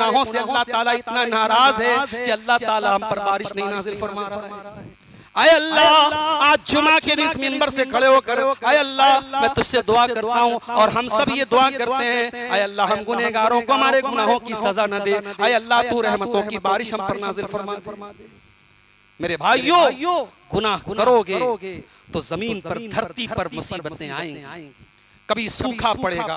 गुनाहों से अल्लाह ताला इतना नाराज है कि अल्लाह ताला हम पर बारिश नहीं नाजिल फरमा रहा है। आय अल्लाह, आज जुमा के दिन इस मिंबर से खड़े होकर आय अल्लाह मैं तुझसे दुआ करता हूँ और हम सब ये दुआ करते हैं, आय अल्लाह हम गुनहगारों को हमारे गुनाहों की सजा न दे, आय अल्लाह तू रहमतों की बारिश हम पर नाजिल फरमा दे। मेरे भाइयों, गुनाह करोगे तो जमीन पर, धरती पर मुसीबतें आएंगी, कभी सूखा पड़ेगा,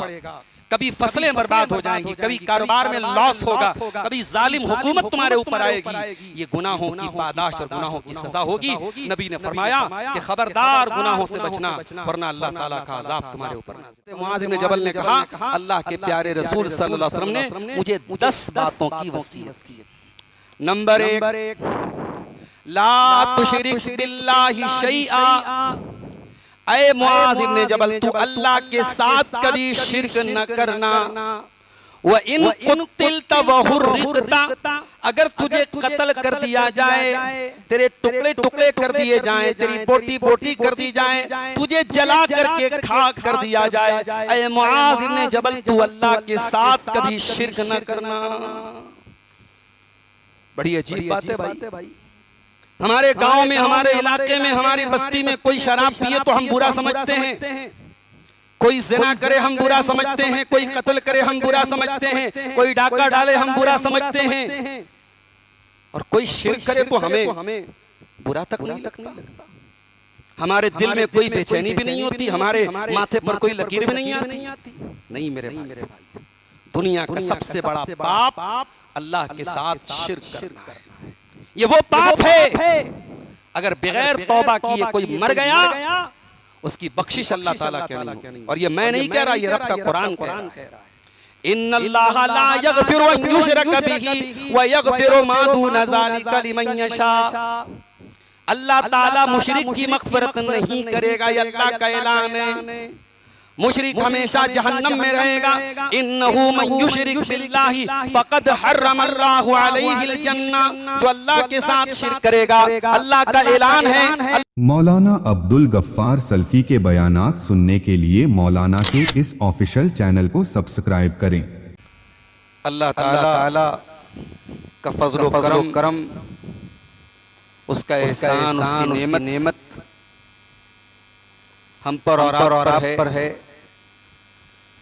कभी फसलें बर्बाद हो जाएंगी, कभी कारोबार में लॉस होगा, कभी जालिम हुकूमत तुम्हारे ऊपर आएगी। ये गुनाहों की पादाश और गुनाहों की सजा होगी। नबी ने फरमाया कि खबरदार गुनाहों से बचना वरना अल्लाह ताला का अजाब तुम्हारे ऊपर नाज़िल। मुआज़ इब्न जबल ने कहा, अल्लाह के प्यारे रसूल सल्लल्लाहु अलैहि वसल्लम ने मुझे 10 बातों की वसीयत की। नंबर 1, ला तुशरिक बिल्लाहि शैआ। ऐ मुआज़ इब्न जबल, तू अल्लाह के साथ कभी शिर्क न करना। व इन कुतिलता व हुर्रिकता, अगर तुझे कत्ल कर दिया जाए, तेरे टुकड़े टुकड़े कर दिए जाएं, तेरी बोटी बोटी कर दी जाए, तुझे जला करके खाक कर दिया जाए, ऐ मुआज़ इब्न जबल तू अल्लाह के साथ कभी शिर्क न करना। बड़ी अजीब बात है भाई। हमारे गांव में, हमारे इलाके में, हमारी बस्ती में कोई शराब पिए तो हम बुरा समझते हैं, कोई ज़िना करे हम बुरा समझते हैं, कोई कत्ल करे हम बुरा समझते हैं, कोई डाका डाले हम बुरा समझते हैं, और कोई शिर्क करे तो हमें बुरा तक नहीं लगता। हमारे दिल में कोई बेचैनी भी नहीं होती, हमारे माथे पर कोई लकीर भी नहीं आती। नहीं मेरे भाई, दुनिया का सबसे बड़ा पाप अल्लाह के साथ शिर्क करना है। ये वो पाप है, अगर बगैर तौबा किए कोई मर गया उसकी बख्शिश अल्लाह ताला के नहीं। और ये मैं नहीं कह रहा, ये रब का कुरान कह रहा है। इन्नल्लाह ला यगफिरु अन युशरक बिही व यगफिरु मा दून ज़ालिका लिमन यशा। अल्लाह ताला मुशरिक की मग़फ़िरत नहीं करेगा, ये अल्लाह का ऐलान है। मुशरिक हमेशा जहन्नम में रहेगा। इन्नहु मन युशरिक बिल्लाहि फ़क़द हर्रमल्लाहु अलैहिल जन्ना, जो अल्लाह के साथ शिर्क करेगा, अल्लाह का ऐलान है। मौलाना अब्दुल गफ्फार सल्फी के बयानात सुनने के लिए मौलाना के इस ऑफिशियल चैनल को सब्सक्राइब करें। अल्लाह ताला का फज़्ल व करम, उसका एहसान, उसकी नेमत हम पर और आप पर है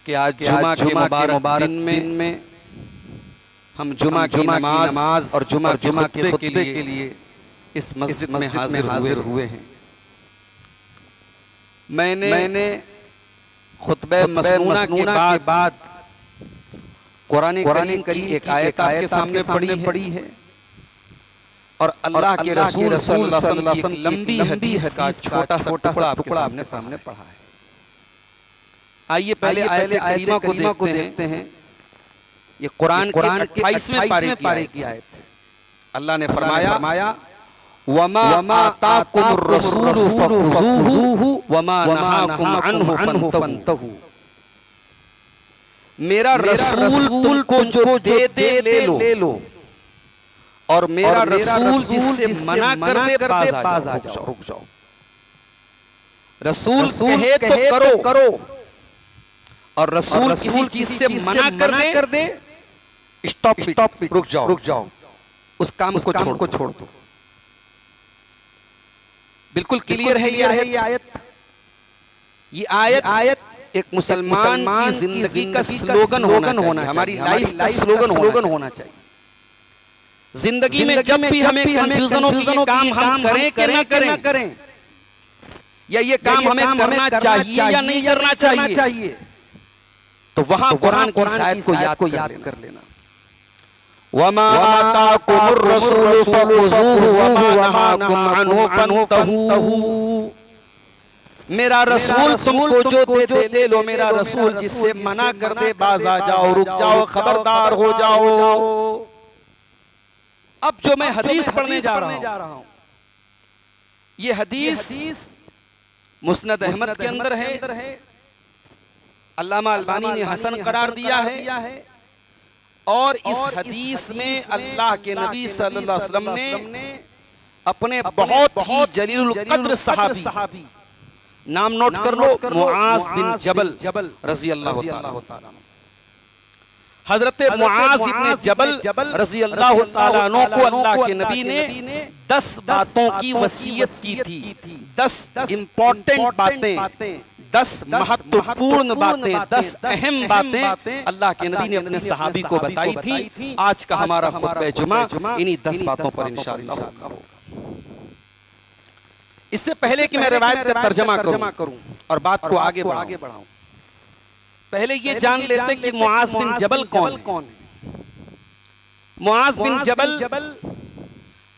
कि आज जुमा के मुबारक दिन में हम जुमा की नमाज और जुमा के खुतबे के लिए इस मस्जिद में हाजिर हुए हैं। मैंने खुतबे मसनूना के बाद कुरान करीम की एक आयत आपके सामने पढ़ी है और अल्लाह के रसूल सल्लल्लाहु अलैहि वसल्लम की एक लंबी हदीस का छोटा सा टुकड़ा आपके सामने पढ़ा है। आइए पहले आयत करीमा को देखते हैं। ये कुरान के 28वें पारे की आयत है। अल्लाह ने फरमाया, वमा आताकुमुर रसूलु फखुज़ूहु वमा नहाकुम अन्हु फंतहू। मेरा रसूल तुमको जो दे ले लो, और मेरा रसूल जिससे मना कर दे बाज आ जाओ, रुक जाओ। रसूल कहे तो करो, और रसूल किसी चीज से मना कर दे, स्टॉप, रुक जाओ, उस काम को छोड़ दो। बिल्कुल क्लियर है ये आयत। ये आयत एक मुसलमान की जिंदगी का स्लोगन होना चाहिए, हमारी लाइफ का स्लोगन होना चाहिए। जिंदगी में जब भी हमें कंफ्यूजन हो कि ये काम हम करें कि ना करें, या ये काम हमें करना चाहिए या नहीं करना चाहिए, तो वहां कुरान की आयत को याद कर लेना। वमा आताकुमुर रसूलु फखुज़ूहु वमा नहाकुम अन्हु फंतहू। मेरा रसूल तुमको जो दे ले लो, मेरा रसूल जिससे मना कर दे बाज आ जाओ, रुक जाओ, खबरदार हो जाओ। अब जो मैं हदीस पढ़ने जा रहा हूं, ये हदीस मुस्नद अहमद के अंदर है। अल्लामा अलबानी ने हसन करार दिया है। और इस हदीस में अल्लाह के नबी सल्लल्लाहु अलैहि वसल्लम ने अपने बहुत ही जलीलुल कद्र सहाबी, नाम नोट कर लो, मुआज़ बिन जबल रज़ी अल्लाह ताला, हजरत मुआज इब्ने जबल रज़ी अल्लाह ताला अन्हु को अल्लाह के नबी ने 10 बातों की वसीयत की थी। 10 इम्पोर्टेंट बातें, 10 महत्वपूर्ण बातें, 10 अहम बातें अल्लाह के नबी ने अपने सहाबी को बताई थी। आज का हमारा खुतबा जुमा इन्हीं 10 बातों पर इंशाअल्लाह होगा। इससे पहले कि मैं रिवायत का तर्जमा करूं और बात को आगे बढ़ाऊं, पहले ये जान लेते कि मुआज बिन जबल कौन है। मुआज बिन जबल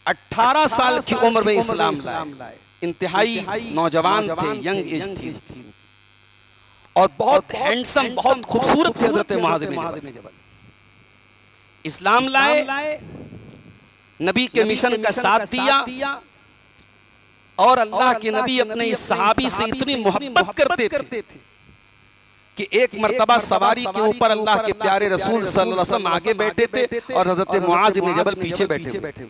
18 साल की उम्र में इस्लाम लाए। इंतहाई नौजवान थे, यंग एज थी और बहुत हैंडसम, बहुत खूबसूरत थे हजरत मुआज बिन जबल। इस्लाम लाए, नबी के मिशन का साथ दिया और अल्लाह के नबी अपने इस सहाबी से इतनी मोहब्बत करते थे कि एक मर्तबा सवारी के ऊपर अल्लाह के प्यारे रसूल सल्लल्लाहु अलैहि वसल्लम आगे बैठे थे और हजरत मुआज इब्न जबल पीछे बैठे हुए थे।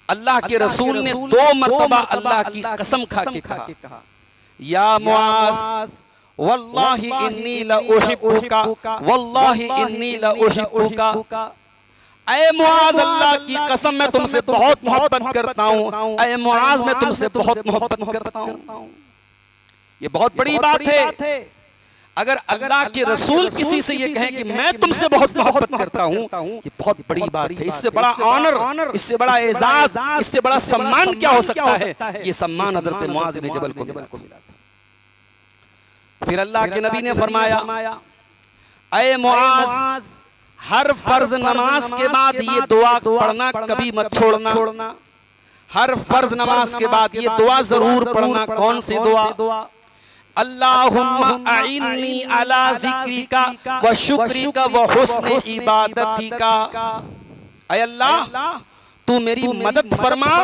अल्लाह के रसूल ने 2 मर्तबा अल्लाह की कसम खा के कहा, या मुआज वल्लाहि इन्नी ला उहिब्बुका, वल्लाहि इन्नी ला उहिब्बुका। ऐ मुआज, अल्लाह की कसम मैं तुमसे बहुत मोहब्बत करता हूँ। ऐ मुआज, मैं तुमसे बहुत मोहब्बत करता हूँ। ये बहुत बड़ी बात है। अगर अल्लाह के रसूल किसी से ये कहें कि मैं तुमसे बहुत मोहब्बत करता हूँ, ये बहुत बड़ी बात है। इससे बड़ा ऑनर, इससे बड़ा एजाज, इससे बड़ा सम्मान क्या हो सकता है। ये सम्मान हजरत मुआज इब्न जबल को मिला। फिर अल्लाह के नबी ने फरमाया, ऐ मुआज, हर फर्ज नमाज के बाद ये दुआ पढ़ना कभी मत छोड़ना। हर फर्ज नमाज के बाद ये दुआ जरूर पढ़ना। कौन सी दुआ? अल्लाहुम्मा अइन्नी अला ज़िक्रिका व शुक्रिका व हुस्न इबादतिका। ऐ अल्लाह, तू मेरी मदद फरमा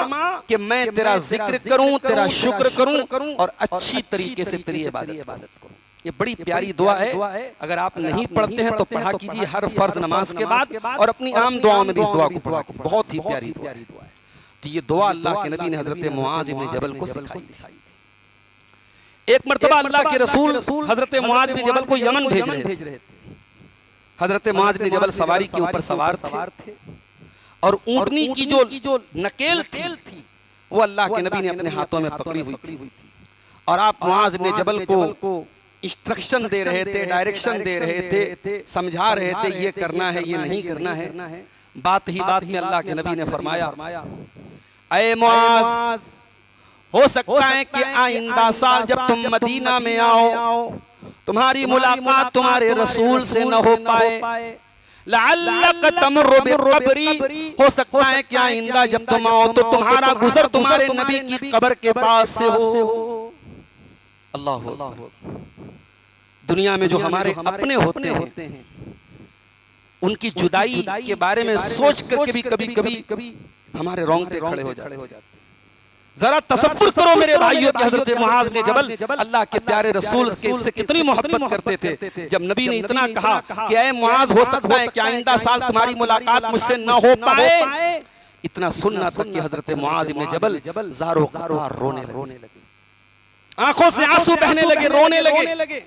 कि मैं तेरा जिक्र करूं, तेरा शुक्र करूं और अच्छी तरीके से तेरी इबादत करूं। ये बड़ी प्यारी दुआ है। अगर आप नहीं पढ़ते हैं तो पढ़ा कीजिए हर फर्ज नमाज के बाद और अपनी आम दुआओं में भी इस दुआ को पढ़ा कीजिए। बहुत ही प्यारी दुआ है। तो ये दुआ अल्लाह के नबी ने हजरत मुआज इब्न जबल को सिखाई थी। एक मर्तबा अल्लाह के रसूल हजरत मुआज इब्न जबल को यमन भेज रहे थे। हजरत मुआज इब्न जबल सवारी के ऊपर सवार थे और ऊंटनी की जो नकेल थी वो अल्लाह के नबी ने अपने हाथों में पकड़ी हुई थी और आप मुआज इब्न जबल को इंस्ट्रक्शन दे रहे थे, डायरेक्शन दे रहे थे, समझा रहे थे ये करना है, ये नहीं करना है। बात ही बात में अल्लाह के नबी ने फरमाया, ऐ मुआज, हो सकता है कि आइंदा साल जब तुम मदीना में आओ तुम्हारी मुलाकात तुम्हारे रसूल से न हो पाए। लअल्लक तमर्रु बिक़ब्री, हो सकता है कि आइंदा जब तुम आओ तो तुम्हारा गुजर तुम्हारे नबी की कब्र के पास से हो। अल्लाह अकबर। दुनिया में जो हमारे अपने होते हैं उनकी जुदाई के बारे में सोच करके भी कभी कभी हमारे रोंगटे खड़े हो जाते हैं। जरा तसव्वुर करो मेरे भाइयों कि हजरत मुआज बिन जबल अल्लाह के प्यारे रसूल के से कितनी मोहब्बत करते थे। जब नबी ने इतना कहा कि ऐ मुआज, हो सकता है कि आइंदा साल तुम्हारी मुलाकात मुझसे न हो पाए, इतना सुनना तक कि हजरत मुआज बिन जबल ज़ारो क़तार रोने लगे, आंखों से आंसू बहने लगे, रोने लगे।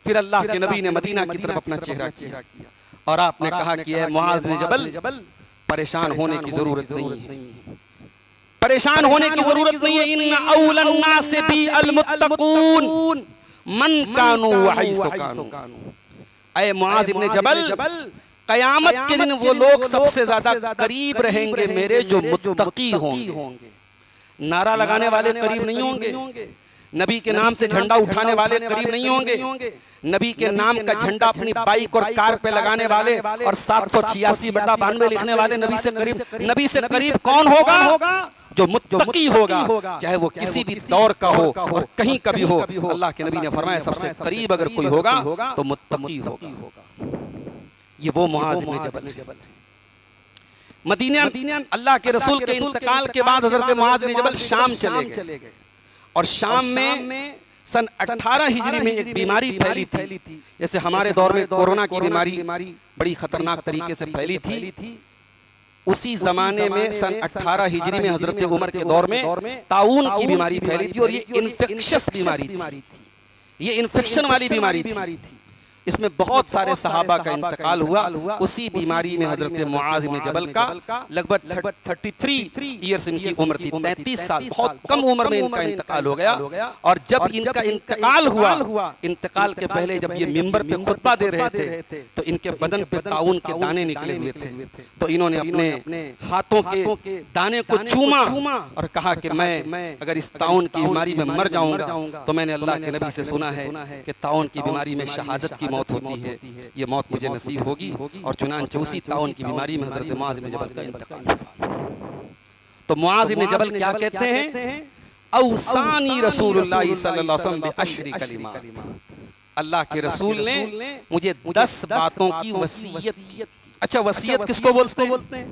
फिर अल्लाह के नबी ने मदीना की तरफ अपना चेहरा किया और आपने कहा कि ऐ मुआज बिन जबल, परेशान होने की जरूरत नहीं है, परेशान होने की जरूरत नहीं है। इन्ना औलन नास बी अल मुत्तकून मन कानू व हैसु कानू। ऐ मुआज इब्न जबल, कयामत के दिन वो लोग सबसे ज्यादा करीब रहेंगे मेरे जो मुत्तकी होंगे। नारा लगाने वाले करीब नहीं होंगे, नबी के नाम से झंडा उठाने वाले करीब नहीं होंगे, नबी के नाम का झंडा अपनी बाइक और कार पे लगाने वाले और 786/92 लिखने वाले नबी से करीब कौन होगा? जो मुत्तकी होगा, चाहे वो किसी भी दौर का हो और कहीं का भी हो। अल्लाह के नबी ने फरमाया सबसे करीब अगर कोई होगा तो मुत्तकी होगा। ये वो मुआज इब्न जबल है। मदीना अल्लाह के रसूल के इंतकाल के बाद हजरत मुआज इब्न जबल शाम चले गए और शाम में सन 18 हिजरी में एक बीमारी फैली थी। जैसे हमारे दौर में कोरोना की बीमारी बड़ी खतरनाक तरीके से फैली थी, उसी जमाने में सन 18 हिजरी में हजरत उमर के दौर में ताउन की बीमारी फैली थी और ये इन्फेक्शियस बीमारी थी, ये इन्फेक्शन वाली बीमारी थी। इसमें बहुत सारे सहाबा का इंतकाल हुआ। उसी बीमारी में हजरत मुआज इब्न जबल का लगभग 33 ईयर्स इनकी उम्र थी, 33 साल, बहुत कम उम्र में इनका इंतकाल हो गया। और जब इनका इंतकाल हुआ, इंतकाल के पहले जब ये मिंबर पे खुतबा दे रहे थे तो इनके बदन पे ताउन के दाने निकले हुए थे। तो इन्होंने अपने हाथों के दाने को चूमा और कहा कि मैं अगर इस ताउन की बीमारी में मर जाऊंगा तो मैंने अल्लाह के नबी से सुना है कि ताउन की बीमारी में शहादत की मौत होती है, ये मौत मुझे नसीब होगी। और चुनांचे उसी ताउन की बीमारी में हजरत मुआज इब्न जबल का इंतकाल हुआ। तो मुआज इब्न जबल क्या कहते हैं? औसानी रसूलुल्लाह सल्लल्लाहु अलैहि वसल्लम बिअश्री कलिमात, अल्लाह के रसूल ने मुझे 10 बातों की वसीयत की। अच्छा, वसीयत किसको बोलते हैं?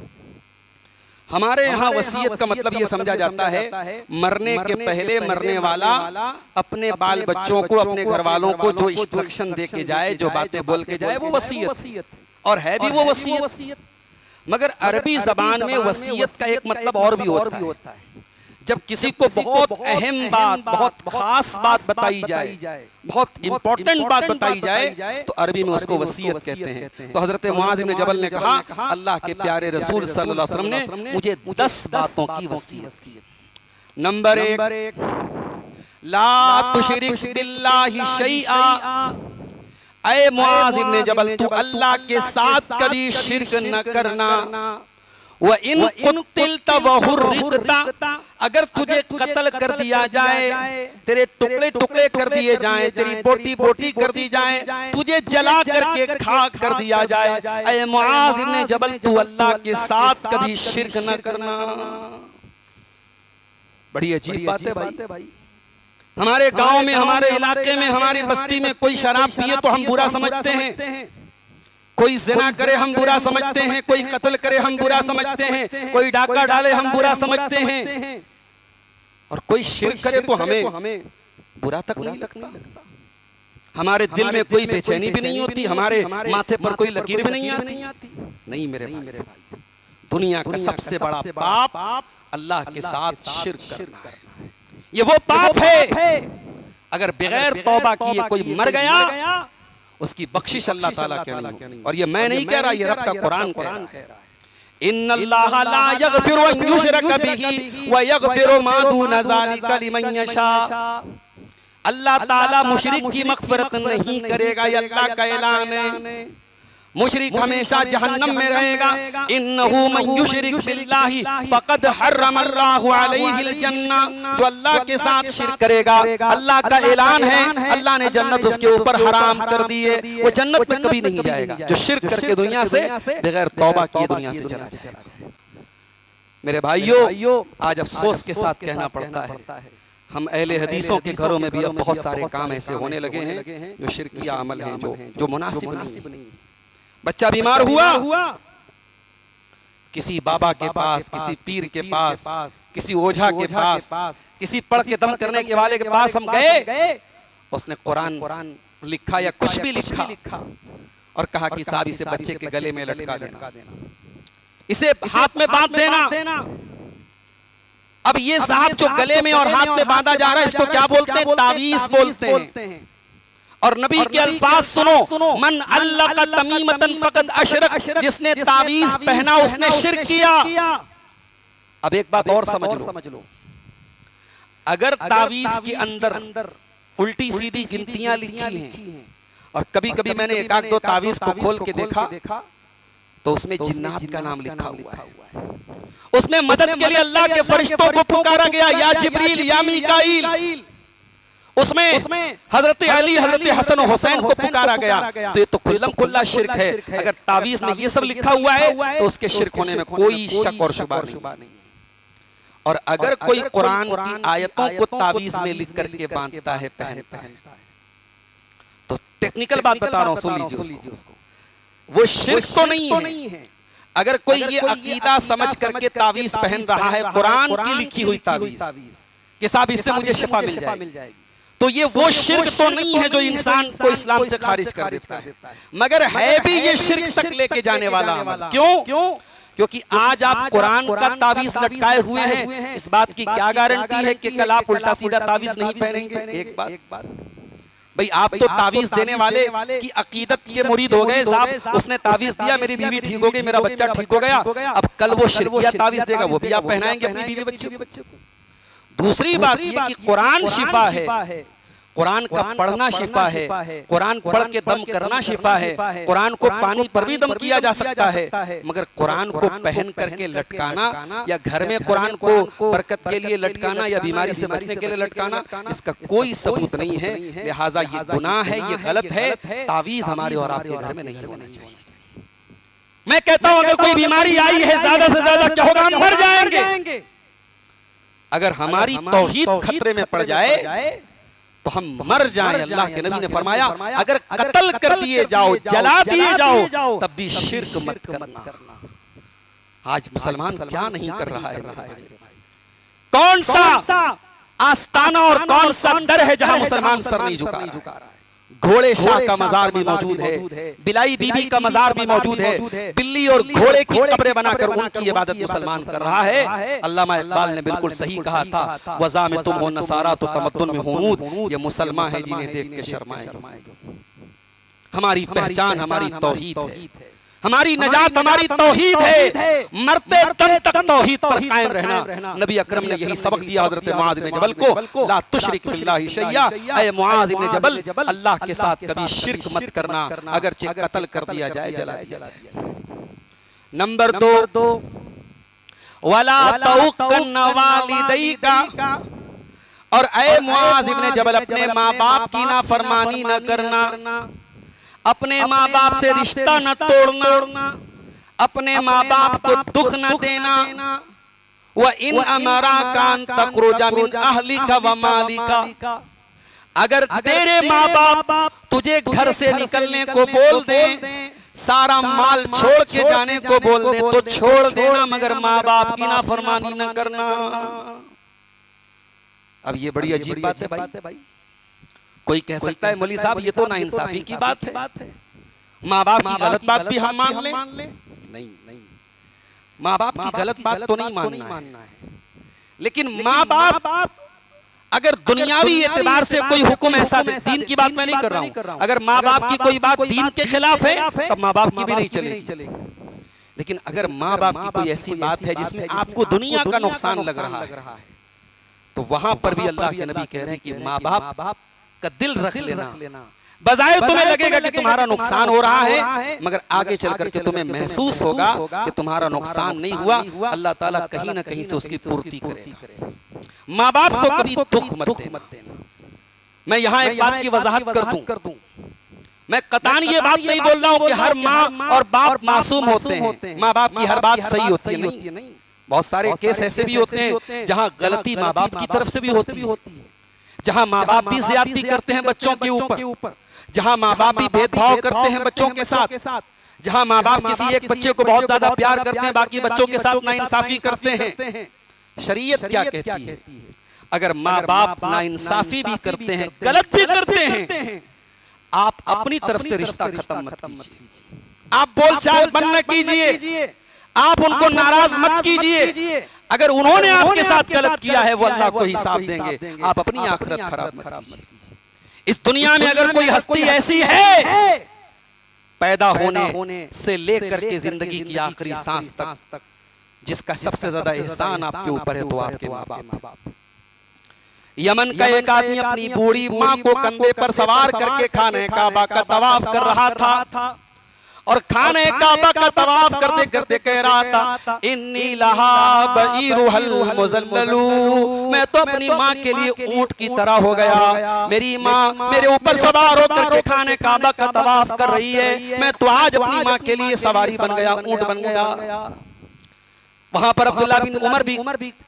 हमारे यहाँ वसीयत का मतलब ये समझा जाता है मरने के पहले मरने वाला अपने बाल बच्चों को, अपने घर वालों को जो इंस्ट्रक्शन दे के जाए, जो बातें बोल के जाए, वो वसीयत। और है भी वो वसीयत। मगर अरबी जबान में वसीयत का एक मतलब और भी होता है। जब किसी को बहुत अहम बात, बहुत खास बात बताई जाए, बहुत इंपॉर्टेंट बात बताई जाए, तो अरबी में उसको वसीयत कहते हैं। तो हजरत मुआज इब्न जबल ने कहा अल्लाह के प्यारे रसूल सल्लल्लाहु अलैहि वसल्लम ने मुझे 10 बातों की वसीयत की। नंबर 1, ला तुशरिक बिल्लाहि शैआ। ऐ मुआज इब्न जबल, तू अल्लाह के साथ कभी शिर्क न करना। व इन कुतिलता व हुर्रिकता, अगर तुझे कत्ल कर दिया जाए, तेरे टुकड़े टुकड़े कर दिए जाएं, तेरी बोटी बोटी कर दी जाए, तुझे जला करके खाक कर दिया जाए, ऐ मुआज इब्न जबल तू अल्लाह के साथ कभी शिर्क न करना। बड़ी अजीब बात है भाई। हमारे गांव में, हमारे इलाके में, हमारी बस्ती में कोई शराब पिए तो हम बुरा समझते हैं, कोई जिना करे हम बुरा समझते हैं, कोई कत्ल करे हम बुरा समझते हैं, कोई डाका डाले हम बुरा समझते हैं, और कोई शिर्क करे तो हमें बुरा तक नहीं लगता। हमारे दिल में कोई बेचैनी भी नहीं होती, हमारे माथे पर कोई लकीर भी नहीं आती। नहीं मेरे भाई, दुनिया का सबसे बड़ा पाप अल्लाह के साथ शिर्क करना है। ये वो पाप है अगर बगैर तौबा किए कोई मर गया, उसकी बख्शिश अल्लाह ताला के नहीं। और ये मैं नहीं कह रहा, ये रब का कुरान कह रहा है। इन्नल्लाह ला यगफिरु अन युशरक बिही व यगफिरु मा दून ज़ालिका लिमन यशा। अल्लाह ताला मुशरिक की मग़फ़िरत नहीं करेगा, ये अल्लाह का ऐलान है। मुशरिक हमेशा जहन्नम में रहेगा। इन्नहु मन युशरिक बिल्लाहि फ़क़द हर्रमल्लाहु अलैहिल जन्नह, जो अल्लाह के साथ शिर्क करेगा, अल्लाह का ऐलान है, अल्लाह ने जन्नत उसके ऊपर हराम कर दी है, वो जन्नत में कभी नहीं जाएगा। जो शिर्क करके दुनिया से बगैर तौबा किए दुनिया से चला जाएगा। मेरे भाइयों, आज अफसोस के साथ कहना पड़ता है, हम अहले हदीसों के घरों में भी अब बहुत सारे काम ऐसे होने लगे हैं जो शिर्किया अमल हैं, जो मुनासिब नहीं। बच्चा बीमार हुआ, किसी बाबा के पास, किसी पीर के पास, किसी ओझा के पास, किसी पढ़ के दम करने के वाले के पास हम गए, उसने कुरान लिखा या कुछ भी लिखा और कहा कि साहब इसे बच्चे के गले में लटका देना, इसे हाथ में बांध देना। अब ये साहब जो गले में और हाथ में बांधा जा रहा है, इसको क्या बोलते हैं? तावीज बोलते हैं। और नबी के अल्फाज सुनो, मन अल्लाह का तमीमतन फकद अशरक, जिसने तावीज पहना उसने शिर्क किया। अब एक बात और समझ लो, अगर तावीज के अंदर उल्टी सीधी गिनतियां लिखी हैं, और कभी कभी मैंने एक आध दो तावीज को खोल के देखा तो उसमें जिन्नात का नाम लिखा हुआ है, उसमें मदद के लिए अल्लाह के फरिश्तों को पुकारा गया, या जिब्रील या मीकाईल। उसमें हजरत अली, हजरत हसन और हुसैन को पुकारा गया। तो ये तो खुल्लम खुल्ला शिर्क है। अगर तावीज में ये सब लिखा हुआ है तो उसके शिर्क होने में कोई शक और शुबा नहीं। और अगर कोई कुरान की आयतों को तावीज में लिख करके बांधता है, पहनता है, तो टेक्निकल बात बता रहा हूं, सुन लीजिए उसको, वो शिर्क तो नहीं है। अगर कोई ये अकीदा समझ करके तावीज पहन रहा है, कुरान की लिखी हुई तावीज कि साहब इससे मुझे शिफा मिल जाएगी, तो ये वो शिर्क तो नहीं है जो इंसान को इस्लाम से खारिज कर देता है, मगर है भी ये शिर्क तक लेके जाने वाला अमल। क्यों? क्योंकि आज आप कुरान का तावीज लटकाए हुए हैं, इस बात की क्या गारंटी है कि कल आप उल्टा सीधा तावीज नहीं पहनेंगे? एक बात, भाई आप तो तावीज देने वाले की अकीदत के मुरीद हो गए साहब। उसने तावीज दिया, मेरी बीवी ठीक हो गई, मेरा बच्चा ठीक हो गया, अब कल वो शिरकिया तावीज देगा, वो भी आप पहनाएंगे अपनी बीवी बच्चे को। दूसरी बात ये कि कुरान शिफा है, कुरान का पढ़ना शिफा है, कुरान पढ़ के दम करना शिफा है। कुरान को पानी पर भी दम किया जा सकता है, मगर कुरान को पहन करके लटकाना या घर में कुरान को बरकत के लिए लटकाना या बीमारी से बचने के लिए लटकाना, इसका कोई सबूत नहीं है। लिहाजा ये गुनाह है, ये गलत है। तावीज हमारे और आपके घर में नहीं होना चाहिए। मैं कहता हूं अगर कोई बीमारी आई है, ज्यादा से ज्यादा क्या होगा, हम मर जाएंगे। अगर हमारी तौहीद खतरे में पड़ जाए तो हम मर जाएं। अल्लाह के नबी ने फरमाया अगर कत्ल कर दिए जाओ, जला दिए जाओ, तब भी शिर्क मत करना। आज मुसलमान क्या नहीं कर रहा है मेरे भाई? कौन सा आस्ताना और कौन सा दर है जहां मुसलमान सर नहीं झुका रहा है? घोड़े शाह का मजार भी मौजूद है, बिलाई बीबी का मजार भी मौजूद है, बिल्ली और घोड़े की कब्रें बनाकर उनकी इबादत मुसलमान कर रहा है। अल्लामा इकबाल ने बिल्कुल सही कहा था, वज़ा में तुम हो नसारा तो तमद्दुन में हुनूद, ये मुसलमान है जिन्हें देख के शर्माएंगे। हमारी पहचान हमारी तौहीद है, हमारी नजात हमारी तौहीद है। मरते दम तक तौहीद पर कायम रहना। नबी अकरम ने यही सबक दिया हजरत मुआज़ इब्न जबल को, ला तुशरिक बिल्लाहि शैया, ऐ मुआज़ इब्न जबल अल्लाह के साथ कभी शिर्क मत करना, अगरचे कत्ल कर दिया जाए, जला दिया जाए। नंबर 2, वला तउक्कन वालिदैका, और ऐ मुआज़ इब्न जबल अपने माँ बाप की नाफरमानी न करना, अपने माँ बाप से रिश्ता न तोड़ना, अपने माँ बाप को दुख न देना। व इन अमरा कान तखरुजा मिन अहलिका व मालिका, अगर तेरे माँ बाप तुझे घर से निकलने को बोल दे, सारा माल छोड़ के जाने को बोल दे, तो छोड़ देना, मगर माँ बाप की नाफरमानी न करना। अब ये बड़ी अजीब बात है भाई। कोई कह सकता है मौलवी साहब ये तो नाइंसाफी की बात है, माँ बाप की गलत बात भी हम मान लें। नहीं, माँ बाप की गलत बात तो नहीं मानना है, लेकिन माँ बाप अगर दुनियावी एतबार से कोई हुक्म ऐसा दे, दीन की बात मैं नहीं कर रहा हूँ, अगर माँ बाप की कोई बात दीन के खिलाफ है तब माँ बाप की भी नहीं चलेगी। लेकिन अगर माँ बाप की कोई ऐसी बात है जिसमें आपको दुनिया का नुकसान लग रहा है, तो वहां पर भी अल्लाह के नबी कह रहे हैं कि माँ बाप का दिल रख लेना। बजाय तुम्हें लगेगा कि तुम्हारा नुकसान हो रहा है, मगर आगे चल करके तुम्हें महसूस होगा कि तुम्हारा नुकसान नहीं हुआ, अल्लाह ताला कहीं ना कहीं से उसकी पूर्ति करेगा। माँ बाप को कभी दुख मत देना। मैं यहाँ एक बात की वजाहत कर दूं, मैं कतान ये बात नहीं बोल रहा हूँ कि हर माँ और बाप मासूम होते हैं, माँ बाप की हर बात सही होती है, नहीं। बहुत सारे केस ऐसे भी होते हैं जहाँ गलती माँ बाप की तरफ से भी होती है, जहाँ माँ बाप भी ज्यादती करते हैं बच्चों के ऊपर, जहाँ माँ बाप भी भेदभाव करते हैं बच्चों के साथ, जहाँ माँ बाप किसी एक बच्चे को बहुत ज्यादा प्यार करते हैं, बाकी बच्चों के साथ नाइंसाफी करते हैं। शरीयत क्या कहती है? अगर माँ बाप नाइंसाफी भी करते हैं, गलत भी करते हैं, आप अपनी तरफ से रिश्ता खत्म मत कीजिए, आप बोलचाल बंद न कीजिए, आप उनको नाराज मत कीजिए। अगर उन्होंने आपके साथ गलत किया है वो अल्लाह को हिसाब देंगे, आप अपनी आखिरत खराब मत कीजिए। इस दुनिया में अगर कोई हस्ती ऐसी है, पैदा होने से लेकर के जिंदगी की आखिरी सांस तक, जिसका सबसे ज्यादा एहसान आपके ऊपर है, तो आपके माँ बाप। यमन का एक आदमी अपनी बूढ़ी माँ को कंधे पर सवार करके खाने काबा का तवाफ कर रहा था, और खाने काबा का तवाफ करते करते कह रहा था, इन्नी लहा बईरुहल मुज़ल्ललू, मैं तो अपनी माँ के लिए ऊंट की तरह हो गया। मेरी माँ मेरे ऊपर सवार होकर के खाने काबा का तवाफ कर रही है, मैं तो आज अपनी माँ के लिए सवारी बन गया, ऊंट बन गया। वहां पर अब्दुल्ला बिन उमर भी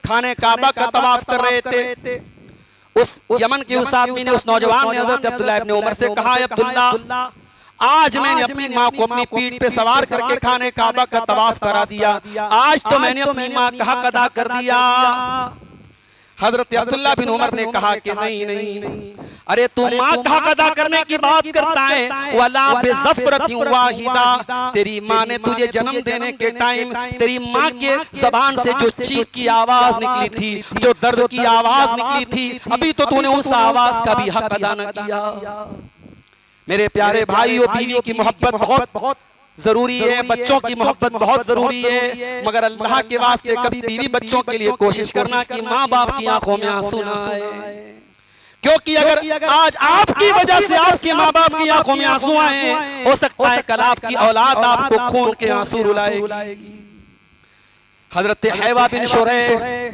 खाने काबा का तवाफ कर रहे थे। उस यमन के उस आदमी ने, उस नौजवान ने हजरत अब्दुल्ला इब्न उमर से कहा, अब्दुल्ला आज मैंने अपनी माँ को अपनी पीठ पे सवार करके खाने काबा का तवाफ करा दिया, आज तो मैंने अपनी माँ का हक अदा कर दिया। हजरत अब्दुल्ला बिन उमर ने कहा कि नहीं नहीं, अरे तू माँ का हक अदा करने की बात करता है, वला बिज़फ़रतिन वाहिदा, तेरी माँ ने तुझे जन्म देने के टाइम तेरी माँ के ज़बान से जो चीख की आवाज निकली थी, जो दर्द की आवाज निकली थी, अभी तो तूने उस आवाज का भी हक अदा न किया। मेरे प्यारे भाइयों, बीवी की मोहब्बत बहुत जरूरी है, बच्चों की मोहब्बत बहुत जरूरी है, मगर अल्लाह के वास्ते कभी बीवी बच्चों के लिए कोशिश करना कि माँ बाप की आंखों में आंसू ना आए, क्योंकि अगर आज आपकी वजह से आपके माँ बाप की आंखों में आंसू आए, हो सकता है कल आपकी औलाद आपको खून के आंसू रुलाएगी। हजरत हैवा बिन शुरैह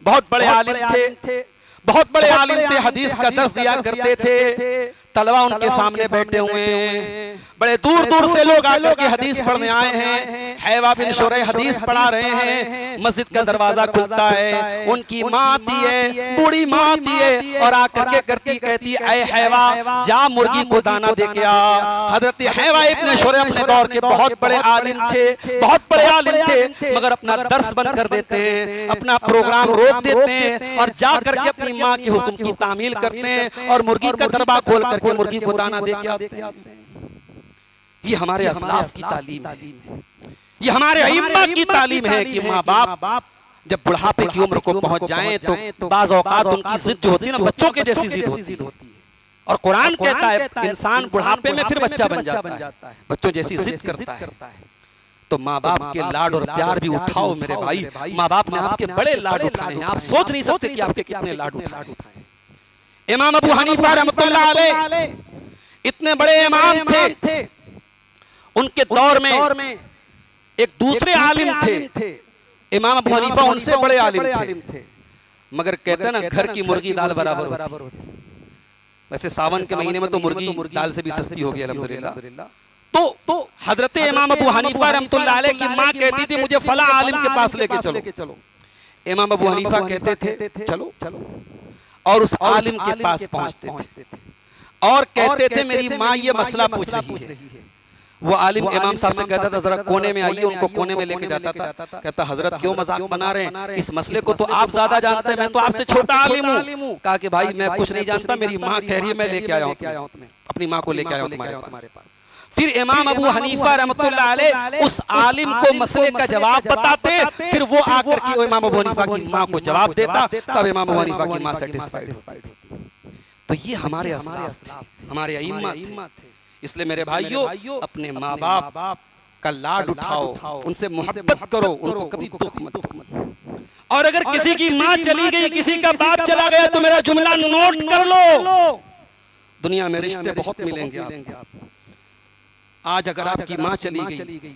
बहुत बड़े आलिम थे, बहुत बड़े आलिम थे, हदीस का दर्स दिया करते थे। तलवा उनके सामने बैठे हुए हैं, बड़े दूर दूर से लोग आकर के हदीस पढ़ने आए हैं। हैवा बिन शुरैह हदीस पढ़ा रहे हैं, मस्जिद का दरवाजा खुलता है, उनकी माँ आती है, बूढ़ी माँ आती है और आकर के कहती है, ऐ हैवा जा मुर्गी को दाना दे के आ। हजरत हैवा इब्न शुरैह अपने दौर के बहुत बड़े आलिम थे, बहुत बड़े आलिम थे, मगर अपना दर्स बंद कर देते हैं, अपना प्रोग्राम रोक देते हैं और जा करके अपनी माँ के हुक्म की तामील करते हैं और मुर्गी का दरबा खोल करके मुर्गी को दाना दे के आते हैं। ये हमारे असलाफ की तालीम है, ये हमारे अइम्मा की तालीम है कि माँ बाप जब बुढ़ापे की उम्र को पहुंच जाएं तो बाज़ औक़ात उनकी जिद जो होती है ना, बच्चों के जैसी जिद होती है। और कुरान कहता है इंसान बुढ़ापे में फिर बच्चा बन जाता है, बच्चों जैसी जिद करता है। तो माँ बाप के लाड और प्यार भी उठाओ मेरे भाई। माँ बाप ने आपके बड़े लाड उठाए हैं, आप सोच नहीं सकते कि आपके कितने लाड उठाए। इमाम अबू हनीफा रहमतुल्लाह अलैह इतने बड़े इमाम थे, उनके दौर में एक दूसरे आलिम थे, इमाम अबू हनीफा उनसे बड़े आलिम थे, मगर कहते हैं ना घर की मुर्गी दाल बराबर होती। वैसे सावन के महीने में तो मुर्गी दाल से भी सस्ती हो गई अल्हम्दुलिल्लाह। तो हजरत इमाम अबू हनीफा रहमतुल्लाह अलैह की माँ कहती थी मुझे फला आलिम के पास लेके चलो। इमाम अबू हनीफा कहते थे चलो, और उस आलिम के पास पहुंचते थे और कहते थे मेरी माँ ये मसला पूछ रही है। वो आलिम इमाम साहब से कहता था जरा कोने में आइए, उनको कोने में लेके जाता था। कहता हजरत क्यों मजाक बना रहे हैं, इस मसले को तो आप ज्यादा जानते हैं, मैं तो आपसे छोटा आलिम हूँ। कहा कि भाई मैं कुछ नहीं जानता, मेरी माँ कह रही है मैं लेके आया हूँ, अपनी माँ को लेके आया हूँ तुम्हारे पास। फिर इमाम अबू हनीफा रहमतुल्लाह अलैह उस आलिम को मसले का जवाब बताते, फिर वो आकर के इमाम अबू हनीफा की माँ को जवाब देता, तब इमाम अबू हनीफा की माँ सेटिस्फाइड होती। तो ये हमारे असलाफ थे, हमारे अइम्मा थे। इसलिए मेरे भाइयों अपने माँ बाप का लाड उठाओ, उनसे मोहब्बत करो, उनको कभी दुख मत दो। और अगर किसी की माँ चली गई, किसी का बाप चला गया, तो मेरा जुमला नोट कर लो, दुनिया में रिश्ते बहुत मिलेंगे आपको। आज अगर आपकी माँ चली गई,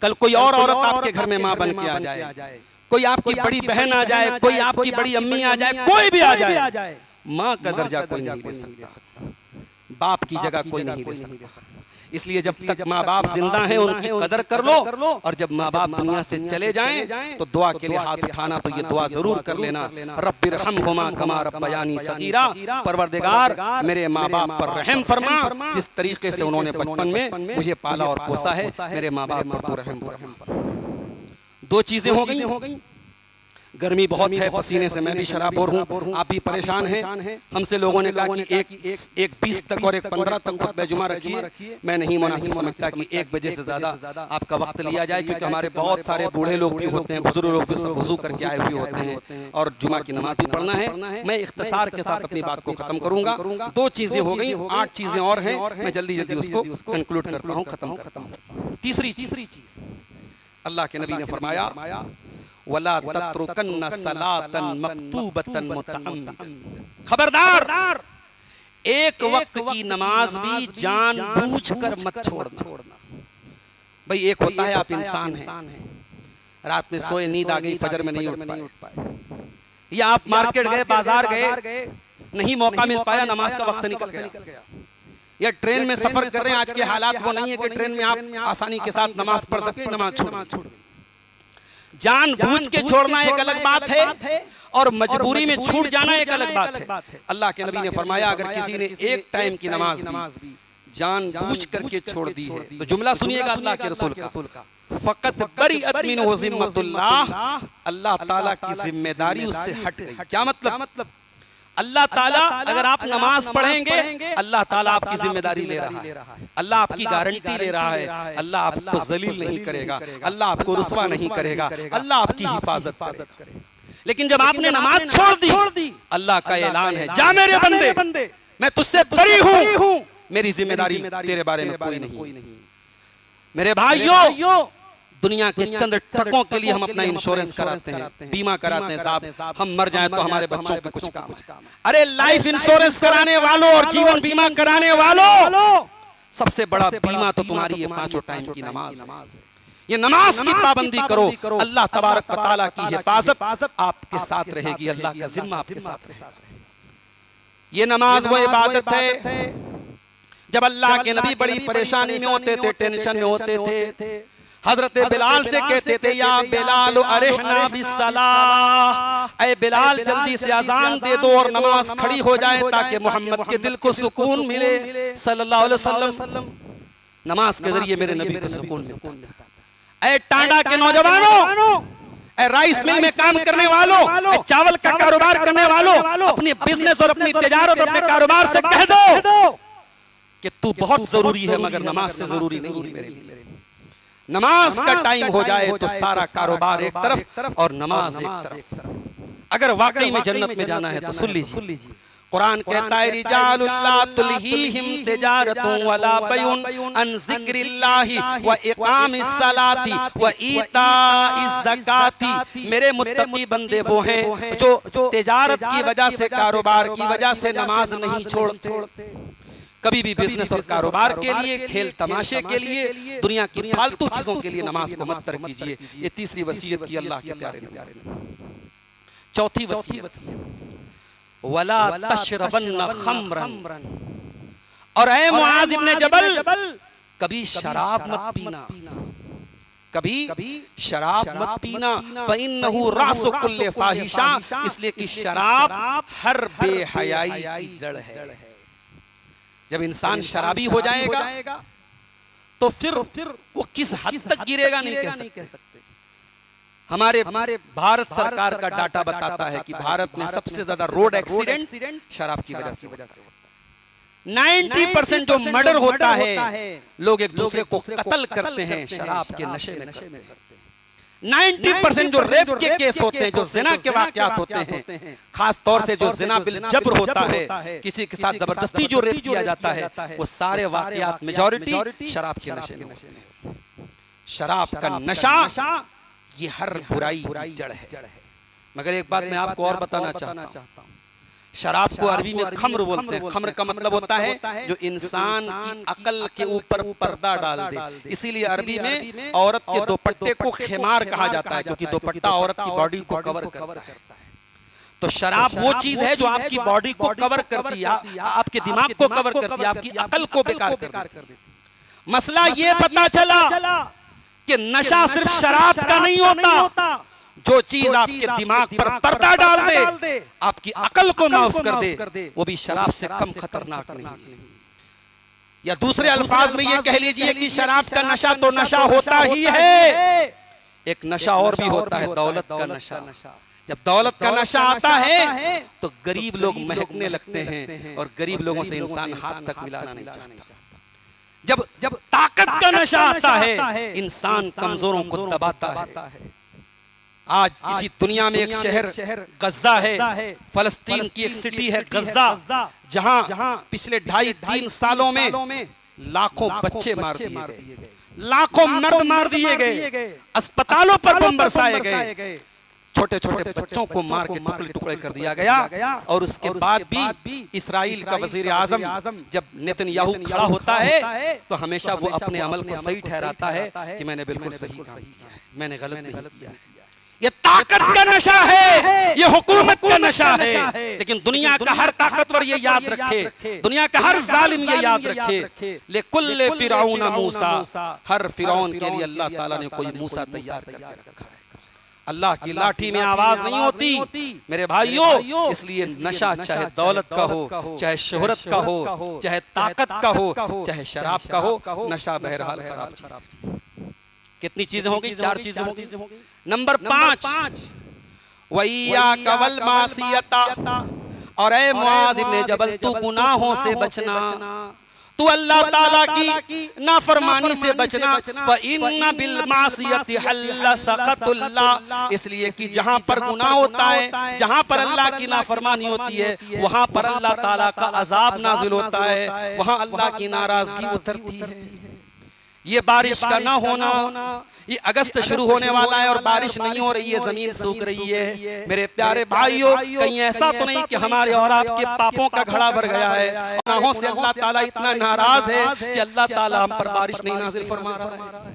कल कोई और औरत आपके घर में माँ बन के आ जाए, कोई आपकी बड़ी बहन आ जाए, कोई आपकी बड़ी अम्मी आ जाए, कोई भी आ जाए, माँ का दर्जा कोई नहीं ले सकता, बाप की जगह कोई नहीं ले सकता। इसलिए जब तक माँ बाप जिंदा हैं उनकी कदर कर लो, और जब माँ बाप दुनिया से चले जाएं तो दुआ के लिए हाथ उठाना, तो ये दुआ जरूर कर लेना, रब्बिरहमहुमा कमा रब्बयानी सगीरा, परवरदिगार मेरे माँ बाप पर रहम फरमा, जिस तरीके से उन्होंने बचपन में मुझे पाला और पोसा है, मेरे माँ बाप पर तो रहम फरमा। दो चीजें हो गई, गर्मी बहुत है, पसीने से मैं भी शराबोर हूँ, आप भी परेशान हैं। हमसे लोगों ने कहा कि एक 20 तक और एक 15 तक खुतबा जुमा रखिए। मैं नहीं मुनासिब समझता कि 1 बजे से ज़्यादा आपका वक्त लिया जाए, क्योंकि हमारे बहुत सारे बूढ़े लोग भी होते हैं, बुजुर्ग लोग भी सब वजू करके आए हुए होते हैं और जुमा की नमाज भी पढ़ना है। मैं इख्तिसार के साथ अपनी बात को ख़त्म करूँगा। 2 चीज़ें हो गई, 8 चीज़ें और हैं, मैं जल्दी जल्दी उसको कंक्लूड करता हूँ, ख़त्म करता हूँ। तीसरी चीज़, अल्लाह के नबी ने फरमाया वला तत्रुकन्न सलातन मक्तूबतन मुतअम्मिदन, खबरदार एक वक्त की नमाज भी जानबूझकर मत छोड़ना। भाई एक होता है आप इंसान हैं, रात में सोए, नींद आ गई, फजर में नहीं उठ पाए, या आप मार्केट गए, बाजार गए, नहीं मौका मिल पाया, नमाज का वक्त निकल गया, या ट्रेन में सफर कर रहे हैं, आज के हालात वो नहीं है कि ट्रेन में आप आसानी के साथ नमाज पढ़ सके, नमाज छोड़। जानबूझ के छोड़ना एक अलग बात है और मजबूरी में छूट जाना एक अलग बात है। अल्लाह के नबी ने फरमाया अगर किसी ने एक टाइम की नमाज भी जानबूझ करके छोड़ दी है। तो जुमला सुनिएगा अल्लाह के रसूल का, फ़क़त बरीअत मिन्हु ज़िम्मतुल्लाह, अल्लाह ताला की जिम्मेदारी उससे हट गई। क्या मतलब? अल्लाह ताला अगर आप नमाज पढ़ेंगे, अल्लाह ताला आपकी जिम्मेदारी ले रहा है, अल्लाह आपकी गारंटी ले रहा है, अल्लाह आपको जलील नहीं करेगा, अल्लाह आपको रुस्वा नहीं करेगा, अल्लाह आपकी हिफाजत करेगा। लेकिन जब आपने नमाज छोड़ दी, अल्लाह का ऐलान है, जा मेरे बंदे, मैं तुझसे बरी हूं, मेरी जिम्मेदारी तेरे बारे में कोई नहीं। मेरे भाइयों, दुनिया के चंद टकों के लिए हम अपना इंश्योरेंस कराते हैं, बीमा कराते हैं। साहब हम मर जाएं तो हमारे बच्चों के कुछ काम है। अरे लाइफ इंश्योरेंस कराने वालों और जीवन बीमा कराने वालों, सबसे बड़ा बीमा तो तुम्हारी ये 5 टाइम की नमाज है। ये नमाज की पाबंदी करो, अल्लाह तबारक व तआला की हिफाजत आपके साथ रहेगी, अल्लाह का जिम्मा आपके साथ रहेगा। ये नमाज वो इबादत है, जब अल्लाह के नबी बड़ी परेशानी में होते थे, टेंशन में होते थे, हजरत बिलाल से कहते थे, या बिलाल अरिहना बिस्सलाह, ऐ बिलाल जल्दी से अजान दे दो और नमाज खड़ी हो जाए ताकि मोहम्मद के दिल को सुकून मिले सल्लल्लाहु अलैहि वसल्लम। नमाज के जरिए मेरे नबी को सुकून मिलता था। ऐ टांडा के नौजवानों, ऐ राइस मिल में काम करने वालों, ऐ चावल का कारोबार करने वालों, अपनी बिजनेस और अपनी तिजारत और अपने कारोबार से कह दो कि तू बहुत जरूरी है मगर नमाज से जरूरी नहीं है मेरे लिए। नमाज का टाइम हो जाए तो सारा कारोबार एक तरफ और नमाज एक तरफ। अगर वाकई में जन्नत में जाना है तो सुन लीजिए, कुरान कहता है, रिजालुल्ला तुल्हीहिम तिजारतुन वला बैउन अन जिक्रिल्लाहि व इकामिस सलाती व ईताइज ज़काती। मेरे मुत्तकी बंदे वो हैं जो तिजारत की वजह से, कारोबार की वजह से नमाज नहीं छोड़ते। कभी भी बिजनेस और कारोबार के लिए, खेल तमाशे के लिए, दुनिया की फालतू चीजों के लिए नमाज को मत तर्क कीजिए। ये तीसरी वसीयत की अल्लाह के प्यारे ने। चौथी वसीयत, वला तशरबन्न खम्रन, और ऐ मुआज़ इब्ने जबल, कभी शराब मत पीना, कभी शराब मत पीना। फ़इन्नहु रासु कुल्ले फाहिशा, इसलिए कि शराब हर बेहयाई की जड़ है। जब इंसान शराबी हो जाएगा तो फिर वो किस हद तक गिरेगा नहीं कह सकते। हमारे भारत सरकार का डाटा बताता है कि भारत में सबसे ज्यादा रोड एक्सीडेंट शराब की वजह से होता है। 90% जो मर्डर होता है, लोग एक दूसरे को कत्ल करते हैं शराब के नशे में करते हैं। 90% जो रेप के केस होते हैं, जो जिना के वाकयात होते हैं, खास तौर से जो जिना बिल जबर होता है, किसी के साथ जबरदस्ती जो रेप किया जाता है, वो सारे वाकयात मेजॉरिटी शराब के नशे में होते हैं। शराब का नशा ये हर बुराई की जड़ है। मगर एक बात मैं आपको और बताना चाहता हूँ, शराब को अरबी में खम्र बोलते हैं। खम्र का मतलब होता है जो इंसान की अकल के ऊपर पर्दा डाल दे। इसीलिए अरबी में औरत के दुपट्टे को खिमार कहा जाता है, क्योंकि दुपट्टा औरत की बॉडी को कवर करता है। तो शराब वो चीज है जो आपकी बॉडी को कवर करती है, आपके दिमाग को कवर करती है, आपकी अकल को बेकार कर देती है। मसला ये पता चला कि नशा सिर्फ शराब का नहीं होता, जो चीज आपके दिमाग पर पर्दा डाल दे, आपकी अकल को माफ कर दे, वो भी शराब से कम खतरनाक नहीं है। या दूसरे अल्फाज में ये कह लीजिए कि शराब का नशा तो नशा होता ही है, एक नशा और भी होता है, दौलत का नशा। जब दौलत का नशा आता है तो गरीब लोग महकने लगते हैं और गरीब लोगों से इंसान हाथ तक मिलाना नहीं चाहता। जब ताकत का नशा आता है, इंसान कमजोरों को दबाता है। आज इसी दुनिया में एक शहर गज्जा है, फलस्तीन की एक सिटी है गज्जा, जहां पिछले 2.5-3 सालों में लाखों बच्चे मार दिए गए, लाखों मर्द मार दिए गए, अस्पतालों पर बम बरसाए गए, छोटे छोटे बच्चों को मार के टुकड़े टुकड़े कर दिया गया। और उसके बाद भी इस्राइल का वजीर आजम जब नेतन्याहू खड़ा होता है तो हमेशा वो अपने अमल को सही ठहराता है कि मैंने बिल्कुल सही काम किया है, मैंने गलत नहीं किया। ये ताकत का नशा है, ये हुकूमत का नशा है। लेकिन दुनिया का हर ताकतवर ये याद रखे, दुनिया का हर जालिम ये याद रखे, लिकुल्ले फिरौन मूसा, हर फिरौन के लिए अल्लाह ताला ने कोई मूसा तैयार करके रखा है। अल्लाह की लाठी में आवाज नहीं होती मेरे भाइयों। इसलिए नशा चाहे दौलत का हो, चाहे शोहरत का हो, चाहे ताकत का हो, चाहे शराब का हो, नशा बहरहाल खराब चीज है। कितनी चीजें हो गई? 4 चीजें हो गई। नंबर 5, वैया कवल मासियता, और ए मुआज इब्ने जबल तू गुनाहों से बचना, तू अल्लाह ताला की नाफरमानी से बचना। फ़इन्न बिल मासियति हल्ल सक़तुल्लाह, इसलिए कि जहां पर गुनाह होता है, जहां पर अल्लाह की नाफरमानी होती है, वहां पर अल्लाह ताला का अजाब नाजिल होता है, वहां अल्लाह की नाराजगी उतरती है। ये बारिश का ना होना, ये अगस्त शुरू होने वाला है और बारिश नहीं हो रही है, जमीन सूख रही है। मेरे प्यारे भाइयों, कहीं ऐसा तो नहीं कि हमारे और आपके पापों का घड़ा भर गया है, गुनाहों से अल्लाह ताला इतना नाराज है कि अल्लाह ताला हम पर बारिश नहीं नाजिल फरमा रहा है।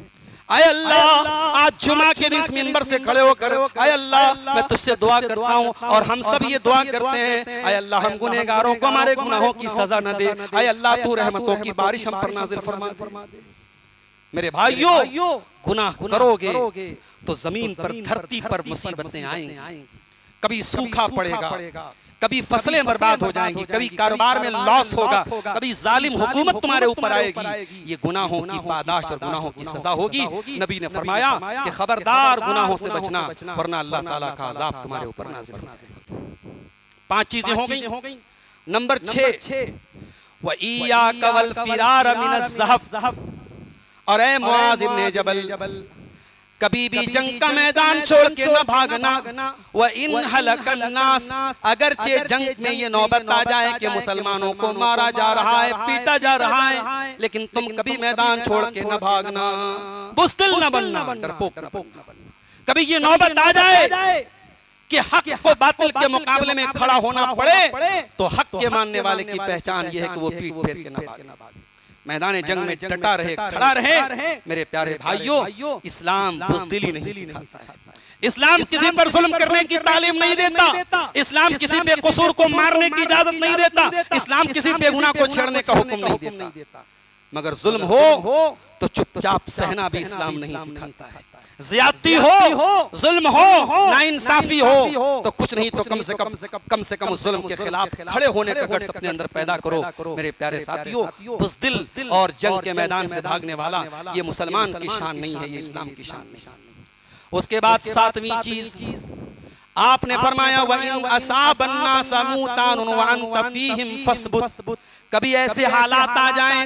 आय अल्लाह, आज जुमा के दिन इस मिंबर से खड़े होकर आय अल्लाह मैं तुझसे दुआ करता हूँ और हम सब ये दुआ करते हैं, आय अल्लाह हम गुनहगारों को हमारे गुनाहों की सजा न दे, आय अल्लाह तू रहमतों की बारिश हम पर नाजिल फरमा दे। मेरे भाइयों, गुनाह करोगे तो जमीन पर, धरती पर मुसीबतें आएंगी, कभी सूखा पड़ेगा, कभी फसलें बर्बाद हो जाएंगी, कभी कारोबार में लॉस होगा, कभी जालिम हुकूमत तुम्हारे ऊपर आएगी। ये गुनाहों की पादाश और गुनाहों की सजा होगी। नबी ने फरमाया कि खबरदार गुनाहों से बचना, वरना अल्लाह ताला का अजाब तुम्हारे ऊपर नाज़िल होगा। 5 चीजें हो गई। नंबर 6, व इय्याका वल फिरार मिनज़ ज़हफ़, और ए मुआज़ इब्ने जबल कभी भी जंग का मैदान छोड़ के न भागना। व इन हलकन नास, अगरचे जंग में ये नौबत आ जाए कि मुसलमानों को मारा जा रहा है, पीटा जा रहा है, लेकिन तुम कभी मैदान छोड़ के न भागना, बुज़दिल न बनना, डरपोक न बनना। कभी ये नौबत आ जाए कि हक को बातिल के मुकाबले में खड़ा होना पड़े, तो हक के मानने वाले की पहचान ये है कि वो पीठ फेर के न भागे, मैदान जंग में डटा रहे, खड़ा रहे। मेरे प्यारे भाइयों, इस्लाम बुज़दिली नहीं सिखाता है, इस्लाम किसी पर जुल्म करने की तालीम नहीं देता, इस्लाम किसी बेकसूर को मारने की इजाजत नहीं देता, इस्लाम किसी बेगुनाह को छेड़ने का हुक्म नहीं देता। मगर जुल्म हो तो चुपचाप सहना भी इस्लाम नहीं सिखाता है। ज़्यादती हो, जुल्म हो, नाइंसाफी हो, तो कुछ नहीं तो कम से कम जुल्म के खिलाफ खड़े होने का गट्स अपने अंदर पैदा करो। मेरे प्यारे साथियों, बुज़दिल और जंग के मैदान से भागने वाला ये मुसलमान की शान नहीं है, ये इस्लाम की शान नहीं है। उसके बाद 7वीं चीज आपने फरमाया, व इन असाबन्ना समूतान व अंत फीहिम फस्बुत, कभी ऐसे हालात आ जाएं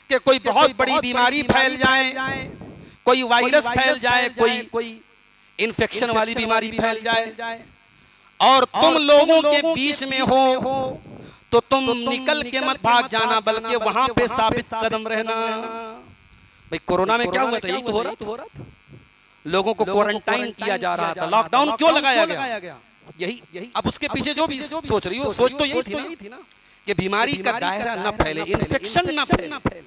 कि कोई बहुत बड़ी बीमारी फैल जाए, कोई वायरस फैल जाए, कोई इन्फेक्शन वाली बीमारी फैल जाए, और तुम लोगों के बीच में हो, तो तुम निकल के मत भाग जाना, बल्कि वहां पे साबित कदम रहना। भाई कोरोना में क्या हुआ था? यही तो हो रहा था, लोगों को क्वारंटाइन किया जा रहा था। लॉकडाउन क्यों लगाया गया? यही। अब उसके पीछे जो भी सोच रही हो, सोच तो यही थी ना कि बीमारी का दायरा न फैले, इन्फेक्शन न फैले।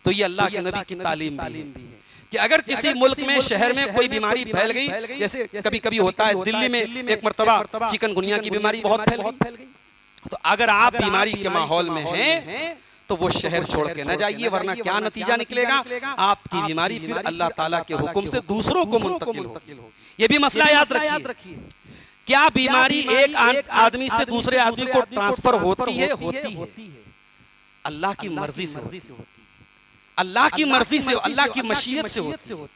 तो ये अल्लाह के नबी की तालीम भी है कि अगर किसी मुल्क में, शहर में कोई बीमारी फैल गई, जैसे कभी कभी होता है, दिल्ली में एक मर्तबा चिकनगुनिया की बीमारी बहुत फैल गई, तो अगर आप बीमारी के माहौल में हैं तो वो शहर छोड़ के न जाइए, वरना क्या नतीजा निकलेगा? आपकी बीमारी फिर अल्लाह ताला के हुक्म से दूसरों को मुंतकिल होगी। ये भी मसला याद रखिए। क्या बीमारी एक आदमी से दूसरे आदमी को ट्रांसफर होती है? होती है, अल्लाह की मर्जी से होती है, अल्लाह की मर्जी से, अल्लाह की मशीयत से होती है।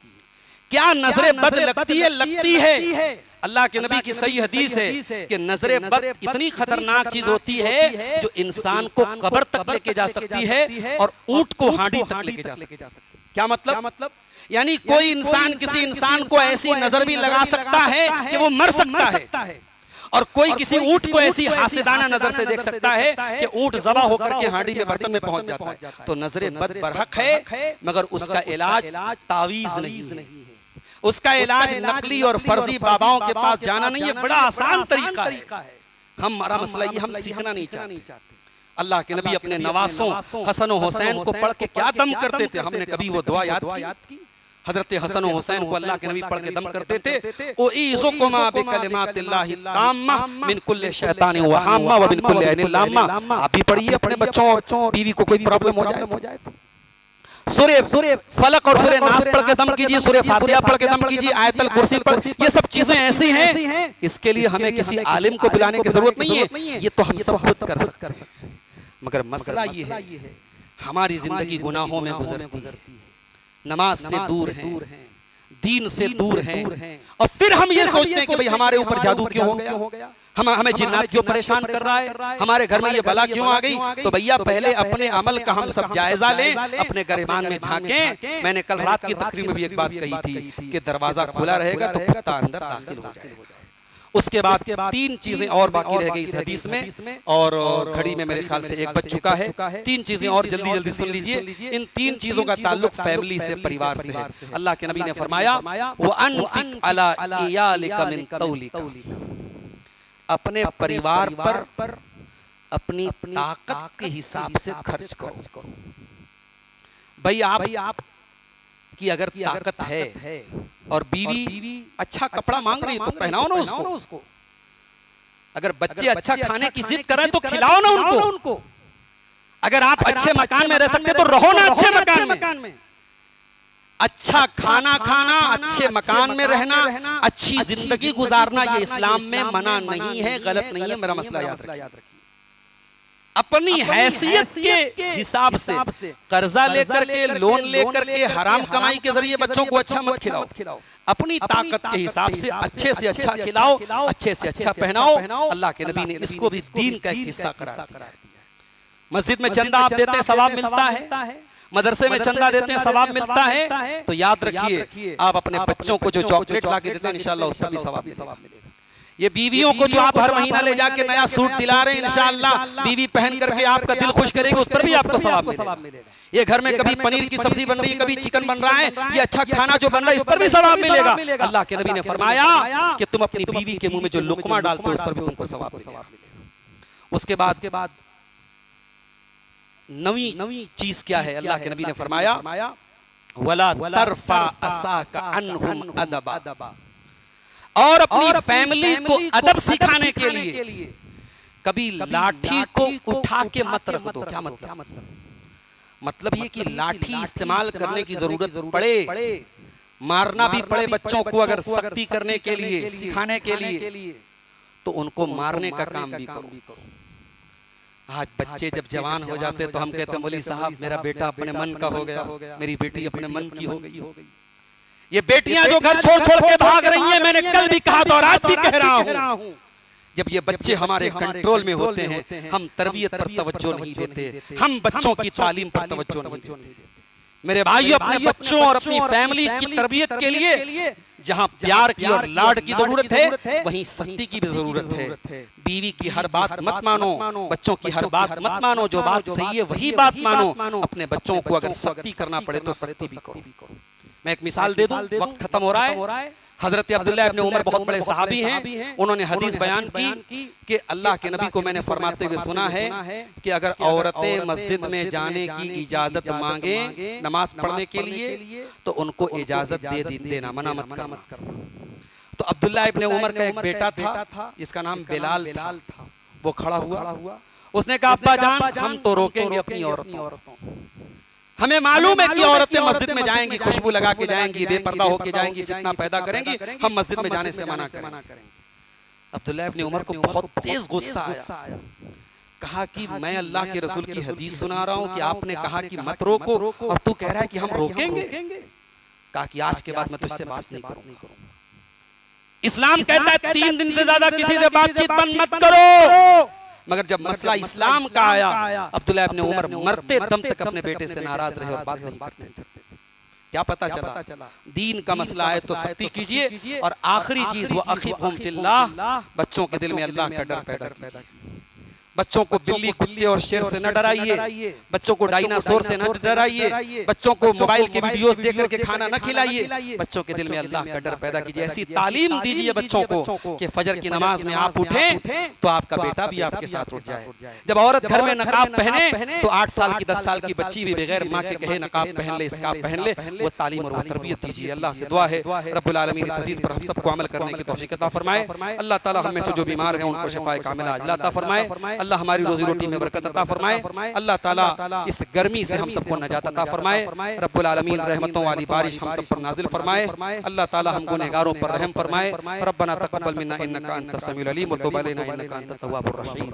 क्या नजरे बद लगती है? लगती है। अल्लाह के नबी की सही हदीस है कि नजरे बद इतनी खतरनाक चीज होती है जो इंसान को कब्र तक लेके जा सकती है और ऊंट को हांडी तक लेके जा सकती है। क्या मतलब? यानी कोई इंसान किसी इंसान को ऐसी नजर भी लगा सकता है कि वो मर सकता है, और कोई किसी ऊंट को ऐसी हासिदाना नजर से देख सकता है कि ऊंट ज़बा होकर के हांडी में बर्तन में पहुंच जाता है। तो नजरे बद बरहक है, मगर उसका इलाज तावीज नहीं है, उसका इलाज नकली और फर्जी बाबाओं के पास जाना नहीं है, बड़ा आसान तरीका है। हमारा मसला ये, हम सीखना नहीं चाहते। अल्लाह के नबी अपने नवासों हसन और हुसैन को पढ़ के क्या दम करते थे? हमने कभी वो दुआ याद की? हजरत हसन और हुसैन को अल्लाह के नबी पढ़ के दम करते थे, ओ ईज़ुकुमा बिकलिमातिल्लाहि ताम्मा मिन कुल्li शैतान व हाम्मा व मिन कुल्li ऐनिन लाम्मा। आप भी पढ़िए अपने बच्चों और बीवी को कोई प्रॉब्लम हो जाए सूर्य फलक और सूर्य नास पढ़ के दम कीजिए, सूर्य फातिहा पढ़ के दम कीजिए, आयतल कुर्सी पढ़, ये सब चीजें ऐसी हैं, इसके लिए हमें किसी आलिम को बुलाने की जरूरत नहीं है, ये तो हम सब खुद कर सकते हैं। मगर मसला ये है हमारी जिंदगी गुनाहों में गुजरती है, नमाज से दूर है, दीन से दूर हैं, और फिर हम ये सोचते हैं कि भाई हमारे ऊपर जादू क्यों हो गया, हमें जिन्नात क्यों परेशान कर रहा है, हमारे घर में ये बला क्यों आ गई। तो भैया पहले अपने अमल का हम सब जायजा लें, अपने गिरबान में झांकें। मैंने कल रात की तकरीर में भी एक बात कही थी कि दरवाजा खुला रहेगा तो कुत्ता अंदर दाखिल हो जाएगा। उसके बाद 3 चीजें और बाकी रह गई इस हदीस में, और घड़ी में मेरे ख्याल से 1 बज चुका है। 3 चीजें और जल्दी जल्दी सुन लीजिए। इन 3 चीजों का ताल्लुक फैमिली से, परिवार से है। अल्लाह के नबी ने फरमाया वो अनफिक अला इयालिका मिन तौलिका, अपने परिवार पर अपनी ताकत के हिसाब से खर्च करो। भाई आप की अगर ताकत है और बीवी अच्छा कपड़ा मांग रही है तो पहनाओ ना उसको, अगर बच्चे अच्छा खाने की जिद कर रहे हैं तो खिलाओ ना उनको, अगर आप अच्छे मकान में रह सकते तो रहो ना अच्छे मकान में। अच्छा खाना खाना, अच्छे मकान में रहना, अच्छी जिंदगी गुजारना ये इस्लाम में मना नहीं है, गलत नहीं है। मेरा मसला याद रखिए, अपनी हैसियत के हिसाब से कर्जा लेकर के, लोन लेकर के, हराम कमाई के जरिए बच्चों को अच्छा मत खिलाओ। अपनी ताकत के हिसाब से अच्छे अच्छा खिलाओ, अच्छे से अच्छा पहनाओ। अल्लाह के नबी ने इसको भी दीन का एक हिस्सा करार दिया। मस्जिद में चंदा आप देते हैं सवाब मिलता है, मदरसे में चंदा देते हैं सवाब मिलता है, तो याद रखिए आप अपने बच्चों को जो चॉकलेट ला के देते हैं इंशाअल्लाह उस पर भी सवाब मिलेगा। ये बीवियों को जो आप हर महीना ले जाके नया सूट दिला रहे हैं, इंशाअल्लाह बीवी पहन करके आपका दिल खुश करेगी, उस पर भी आपको सवाब मिलेगा। ये घर में कभी पनीर की सब्जी बन रही है, कभी चिकन बन रहा है, ये अच्छा खाना जो बन रहा है, इस पर भी सवाब मिलेगा। अल्लाह के नबी ने फरमाया कि तुम अपनी बीवी के मुंह में जो लुकमा डालते हो उस पर भी तुमको सवाब मिलेगा। उसके बाद नवी चीज क्या है? अल्लाह के नबी ने फरमाया वला तरफा असाका अन्हुम अदबा, और अपनी फैमिली को अदब सिखाने के लिए कभी लाठी को उठा के मत रख दो। क्या मतलब ये कि लाठी इस्तेमाल करने की जरूरत पड़े, मारना भी पड़े बच्चों को अगर सख्ती करने के लिए, सिखाने के लिए, तो उनको मारने का काम भी करो। आज बच्चे जब जवान हो जाते तो हम कहते हैं मौलवी साहब मेरा बेटा अपने मन का हो गया, मेरी बेटी अपने मन की हो गई। ये बेटियां जो घर छोड़ छोड़ के भाग रही हैं, मैंने कल भी कहा था और आज भी कह रहा हूं, जब ये बच्चे हमारे कंट्रोल में होते हैं हम तरबियत पर तवज्जो नहीं देते, हम बच्चों की तालीम पर तवज्जो नहीं देते। मेरे भाइयों, अपने बच्चों और अपनी फैमिली की तरबियत के लिए जहां प्यार की और लाड की जरूरत है वहीं सख्ती की भी जरूरत है। बीवी की हर बात मत मानो, बच्चों की हर बात मत मानो, जो बात सही है वही बात मानो। अपने बच्चों को अगर सख्ती करना पड़े तो सख्ती भी करो। मैं एक मिसाल दे दूं, वक्त खत्म हो रहा है। हजरत अब्दुल्लाह इब्ने उमर बहुत बड़े सहाबी हैं, उन्होंने हदीस बयान की कि अल्लाह के नबी को मैंने फरमाते हुए सुना है कि अगर औरतें मस्जिद में जाने की इजाजत मांगे नमाज पढ़ने के लिए तो उनको इजाजत दे देना, मना मत करना। तो अब्दुल्लाह इब्ने उमर का एक बेटा था जिसका नाम बिलाल था, वो खड़ा हुआ, उसने कहा अब्बा जान हम तो रोकेंगे अपनी औरतों, हमें मालूम है कि औरतें मस्जिद में जाएंगी, खुशबू लगा के जाएंगी, बेपर्दा होके जाएंगी, फितना पैदा करेंगी, हम मस्जिद में जाने से मना करेंगे। अब्दुल्लाह इब्ने उमर को बहुत तेज गुस्सा आया, कहा कि मैं अल्लाह के रसूल की हदीस सुना रहा हूं कि आपने कहा कि मत रोको और तू कह रहा है कि हम रोकेंगे। कहा कि आज के बाद मैं तुझसे बात नहीं करूंगा। इस्लाम कहता है 3 दिन से ज्यादा किसी से बातचीत बंद मत करो। मगर जब मसला इस्लाम का आया, अब्दुल्लाह इब्ने उमर मरते दम तक अपने बेटे से नाराज रहे और बात नहीं करते थे। क्या पता चला? दीन का मसला है तो सख्ती कीजिए। और आखिरी चीज वो अखीफुम फिल्लाह, बच्चों के दिल में अल्लाह का डर पैदा कीजिए। बच्चों को बिल्ली, कुत्ते और शेर से न डराइए, बच्चों को डायनासोर से न डराइए, बच्चों को मोबाइल के वीडियोस देख करके खाना न खिलाइए। बच्चों के दिल में अल्लाह का डर पैदा कीजिए। ऐसी तालीम दीजिए बच्चों को कि फजर की नमाज में आप उठें तो आपका बेटा भी आपके साथ उठ जाए। जब औरत घर में नकाब पहने तो 8 साल की 10 साल की बच्ची भी बगैर माँ के कहे नकाब पहन ले, स्कार्फ पहन ले, वो तालीम और वो तरबियत दीजिए। अल्लाह से दुआ है रब्बुल आलमीन इस हदीस पर हम सबको अमल करने की तौफीक अता फरमाए। अल्लाह ताला हम में से जो बीमार हैं उनको शिफाए कामिला अता फरमाए। अल्लाह हमारी रोजी रोटी में बरकत अता फरमाए। अल्लाह ताला इस गर्मी से हम सबको नजात अता फरमाए। रब्बुल आलमीन रहमतों वाली बारिश हम सब पर नाजिल फरमाए। अल्लाह ताला हम गुनहगारों पर रहम फरमाए। रब्बना तक़ब्बल मिन्ना इन्नका अंतस समीउल अलीम व तुब अलैना इन्नका अंतत तव्वाबुर रहीम।